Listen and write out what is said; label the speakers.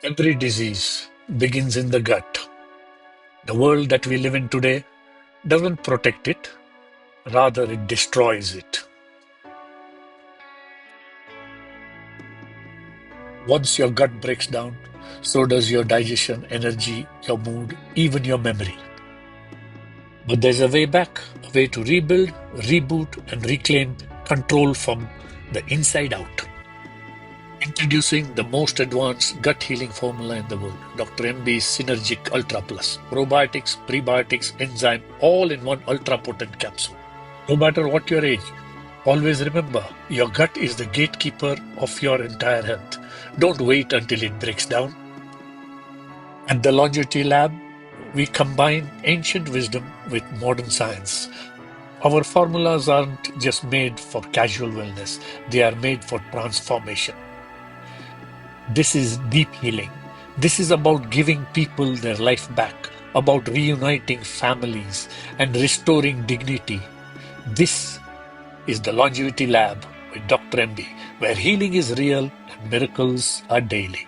Speaker 1: Every disease begins in the gut. The world that we live in today doesn't protect it, rather, it destroys it. Once your gut breaks down, so does your digestion, energy, your mood, even your memory. But there's a way back, a way to rebuild, reboot, and reclaim control from the inside out. Introducing the most advanced gut healing formula in the world, Dr. MB's Synergic Ultra Plus. Probiotics, prebiotics, enzyme, all in one ultra potent capsule. No matter what your age, always remember your gut is the gatekeeper of your entire health. Don't wait until it breaks down. At the Longevity Lab, we combine ancient wisdom with modern science. Our formulas aren't just made for casual wellness, they are made for transformation. This is deep healing. This is about giving people their life back, about reuniting families and restoring dignity. This is the Longevity Lab with Dr. MB, where healing is real and miracles are daily.